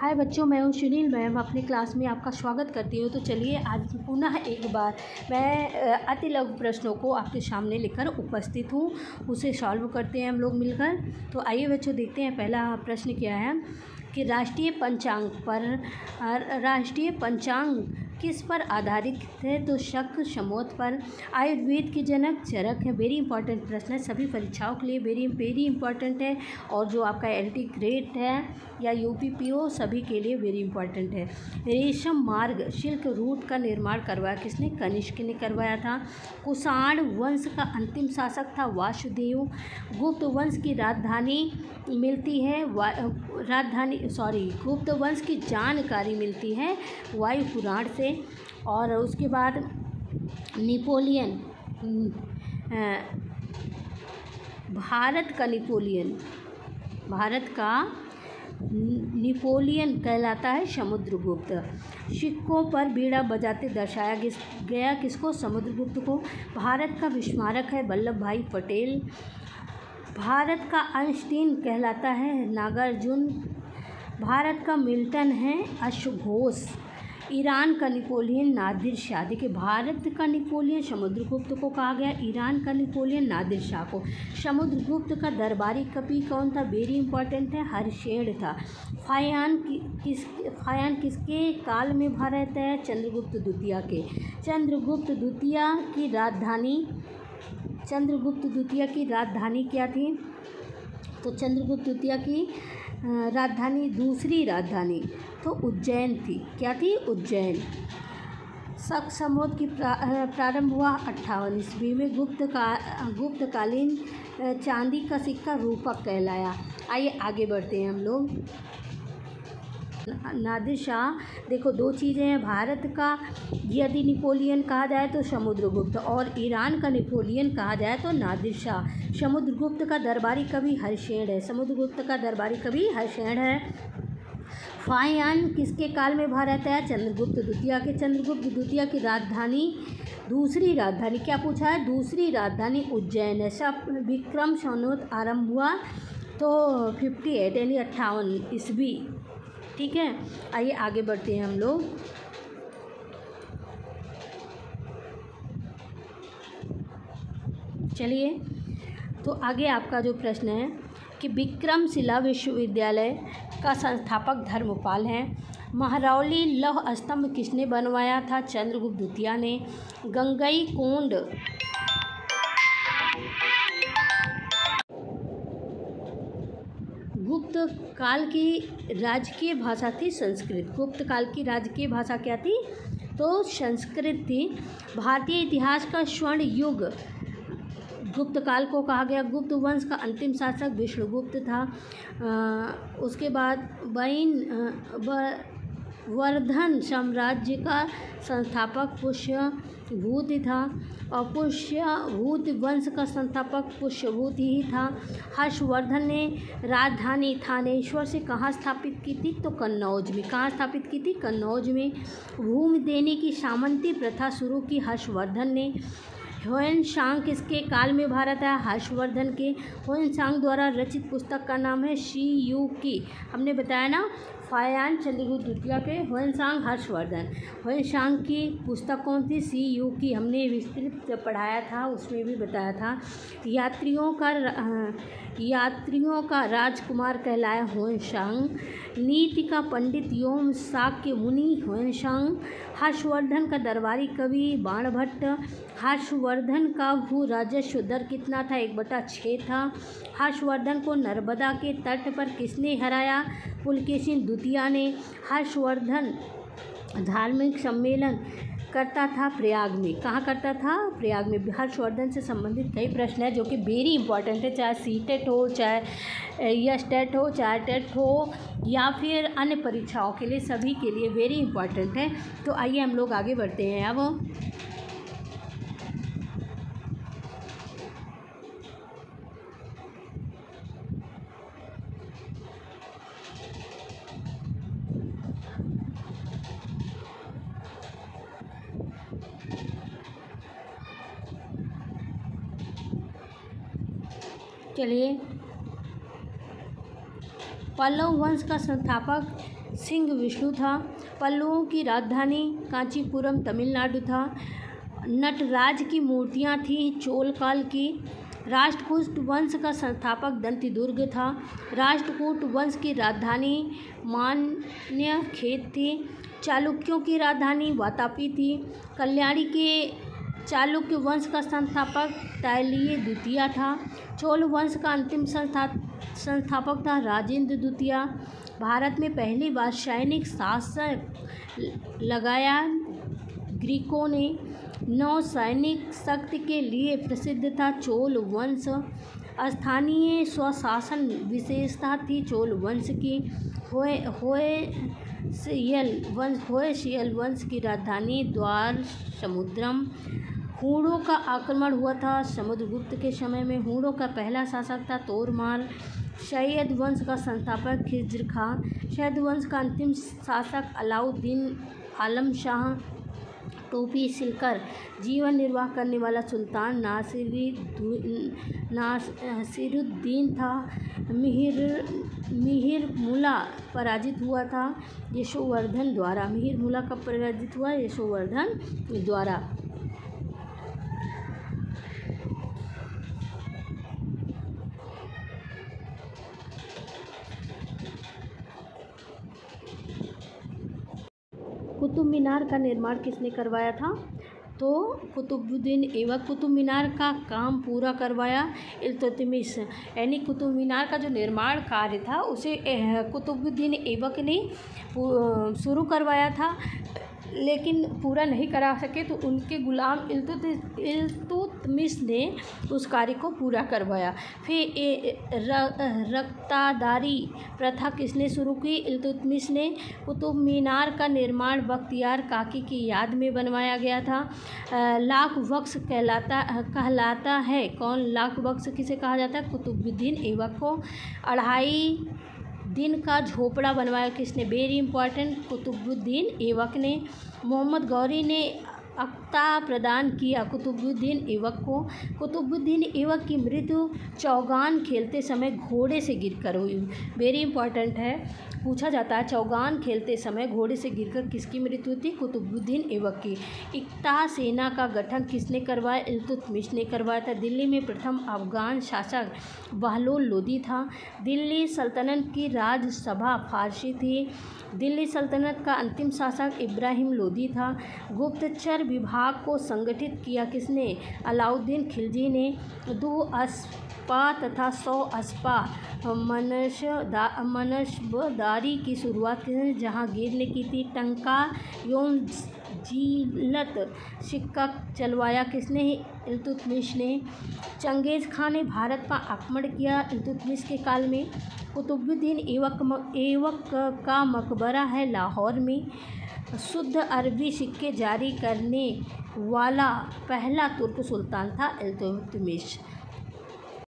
हाय बच्चों, मैं हूँ सुनील। मैम अपनी क्लास में आपका स्वागत करती हूँ। तो चलिए आज पुनः एक बार मैं अति लघु प्रश्नों को आपके सामने लेकर उपस्थित हूँ, उसे सॉल्व करते हैं हम लोग मिलकर। तो आइए बच्चों देखते हैं पहला प्रश्न क्या है कि राष्ट्रीय पंचांग किस पर आधारित है। तो शक शमोत पर। आयुर्वेद के जनक चरक है। वेरी इंपॉर्टेंट प्रश्न है, सभी परीक्षाओं के लिए वेरी वेरी इंपॉर्टेंट है। और जो आपका एलटी ग्रेड है या यूपीपीओ सभी के लिए वेरी इंपॉर्टेंट है। रेशम मार्ग सिल्क रूट का निर्माण करवाया किसने? कनिष्क ने करवाया था। कुषाण वंश का अंतिम शासक था वासुदेव। गुप्त वंश की राजधानी मिलती है गुप्त वंश की जानकारी मिलती है वायु पुराण से। और उसके बाद नेपोलियन, भारत का नेपोलियन कहलाता है समुद्रगुप्त। सिक्कों पर बीड़ा बजाते दर्शाया गया किसको? समुद्रगुप्त को। भारत का विस्मारक है वल्लभ भाई पटेल। भारत का आइंस्टीन कहलाता है नागार्जुन। भारत का मिल्टन है अश्वघोष। ईरान का नेपोलियन नादिर शाह। देखिए, भारत का नेपोलियन समुद्रगुप्त को कहा गया, ईरान का नेपोलियन नादिर शाह को। समुद्रगुप्त का दरबारी कवि कौन था? वेरी इंपॉर्टेंट है, हर्षेण था। फायान किसके काल में भारत है? चंद्रगुप्त द्वितीय के। चंद्रगुप्त द्वितीय की राजधानी क्या थी? तो चंद्रगुप्त द्वितीय की राजधानी, दूसरी राजधानी तो उज्जैन थी। क्या थी? उज्जैन। शक समोत की प्रारंभ हुआ 58 ईस्वी में। गुप्तकालीन चांदी का सिक्का रूपक कहलाया। आइए आगे बढ़ते हैं हम लोग। नादिर शाह, देखो दो चीज़ें हैं। भारत का यदि नेपोलियन कहा जाए तो समुद्रगुप्त, और ईरान का नेपोलियन कहा जाए तो नादिर शाह। समुद्रगुप्त का दरबारी कवि हर्षेण है। फायान किसके काल में भारत है? चंद्रगुप्त द्वितीय के। चंद्रगुप्त द्वितीय की राजधानी, दूसरी राजधानी क्या पूछा है? दूसरी राजधानी उज्जैन है। सब विक्रम संवत आरंभ हुआ तो 58 यानी 58 ईस्वी। ठीक है, आइए आगे बढ़ते हैं हम लोग। चलिए, तो आगे आपका जो प्रश्न है कि विक्रमशिला विश्वविद्यालय का संस्थापक धर्मपाल हैं। महरौली लौह स्तंभ किसने बनवाया था? चंद्रगुप्त द्वितीय ने। गंगईकोंड गुप्त काल की राजकीय भाषा थी संस्कृत। गुप्त काल की राजकीय भाषा क्या थी? तो संस्कृत थी। भारतीय इतिहास का स्वर्ण युग गुप्त काल को कहा गया। गुप्त वंश का अंतिम शासक विष्णुगुप्त था। उसके बाद वर्धन साम्राज्य का संस्थापक पुष्यभूत था, और पुष्यभूत वंश का संस्थापक पुष्यभूत ही था। हर्षवर्धन ने राजधानी थानेश्वर से कहाँ स्थापित की थी? तो कन्नौज में। कहाँ स्थापित की थी? कन्नौज में। भूमि देने की सामंती प्रथा शुरू की हर्षवर्धन ने। ह्वेनसांग किसके काल में भारत है? हर्षवर्धन के। ह्वेनसांग द्वारा रचित पुस्तक का नाम है शियुकी। हमने बताया ना, फायान चंद्रगुप्त द्वितीय के, ह्वेनसांग हर्षवर्धन। ह्वेनसांग की पुस्तक कौन थी? शियुकी। हमने विस्तृत पढ़ाया था, उसमें भी बताया था। यात्रियों का राजकुमार कहलाया ह्वेनसांग। नीति का पंडित एवं शाक्य मुनि ह्वेनसांग। हर्षवर्धन का दरबारी कवि बाणभट्ट। हर्षवर्धन का भू राजस्व दर कितना था? 1/6 था। हर्षवर्धन को नर्मदा के तट पर किसने हराया? पुलकेशिन द्वितीय ने। हर्षवर्धन धार्मिक सम्मेलन करता था प्रयाग में। कहाँ करता था? प्रयाग में। हर्षवर्धन से संबंधित कई प्रश्न हैं जो कि वेरी इंपॉर्टेंट है, चाहे सीटेट हो, चाहे यस्टेट हो, चाहे टेट हो, या फिर अन्य परीक्षाओं के लिए, सभी के लिए वेरी इंपॉर्टेंट है। तो आइए हम लोग आगे बढ़ते हैं अब। चलिए, पल्लव वंश का संस्थापक सिंह विष्णु था। पल्लवों की राजधानी कांचीपुरम तमिलनाडु था। नटराज की मूर्तियाँ थीं चोल काल की। राष्ट्रकूट वंश का संस्थापक दंतिदुर्ग था। राष्ट्रकूट वंश की राजधानी मान्यखेत थी। चालुक्यों की राजधानी वातापी थी। कल्याणी के चालुक्य वंश का संस्थापक तैलीय द्वितीय था। चोल वंश का अंतिम संस्थापक था राजेंद्र द्वितीय। भारत में पहली बार सैनिक शासक लगाया ग्रीकों ने। नौसैनिक शक्ति के लिए प्रसिद्ध था चोल वंश। स्थानीय स्वशासन विशेषता थी चोल वंश की। होयसयल वंश की राजधानी द्वार समुद्रम। हूणों का आक्रमण हुआ था समुद्रगुप्त के समय में। हूणों का पहला शासक था तोरमाल। सैयद वंश का संस्थापक खिज्र खां। सैयद वंश का अंतिम शासक अलाउद्दीन आलम शाह। टोपी सिलकर जीवन निर्वाह करने वाला सुल्तान नासिरुद्दीन था। मिहिरमुला पराजित हुआ था यशोवर्धन द्वारा। मिहिरमुला कब पराजित हुआ? यशोवर्धन द्वारा। कुतुब मीनार का निर्माण किसने करवाया था? तो कुतुबुद्दीन ऐबक। कुतुब मीनार का काम पूरा करवाया इल्तुतमिश। यानी कुतुब मीनार का जो निर्माण कार्य था उसे कुतुबुद्दीन ऐबक ने शुरू करवाया था, लेकिन पूरा नहीं करा सके तो उनके गुलाम इल्तुतमिश ने उस कार्य को पूरा करवाया। फिर रक्तादारी प्रथा किसने शुरू की? इल्तुतमिश ने। कुतुब मीनार का निर्माण बख्तियार काकी की याद में बनवाया गया था। लाख बख्श कहलाता है कौन? लाख बख्श किसे कहा जाता है? कुतुबुद्दीन ऐबक को। 2.5 दिन का झोपड़ा बनवाया किसने? वेरी इंपॉर्टेंट, कुतुबुद्दीन ऐबक ने। मोहम्मद गौरी ने अक्ता प्रदान किया कुतुबुद्दीन ऐबक को। कुतुबुद्दीन ऐबक की मृत्यु चौगान खेलते समय घोड़े से गिरकर हुई। वेरी इंपॉर्टेंट है, पूछा जाता है चौगान खेलते समय घोड़े से गिरकर किसकी मृत्यु थी? कुतुबुद्दीन ऐबक की। इक्ता सेना का गठन किसने करवाया? इल्तुतमिश ने करवाया था। दिल्ली में प्रथम अफगान शासक बहलोल लोदी था। दिल्ली सल्तनत की राजसभा फारसी थी। दिल्ली सल्तनत का अंतिम शासक इब्राहिम लोदी था। गुप्तचर विभाग को संगठित किया किसने? अलाउद्दीन खिलजी ने। 2 अस्पा तथा 100 अस्पा मनसबदारी की शुरुआत किसने जहांगीर ने की थी? टंका एवं जीलत सिक्का चलवाया किसने? इल्तुतमिश ने। चंगेज़ खान ने भारत पर आक्रमण किया इल्तुतमिश के काल में। कुतुबुद्दीन ऐबक का मकबरा है लाहौर में। शुद्ध अरबी सिक्के जारी करने वाला पहला तुर्क सुल्तान था इल्तुतमिश।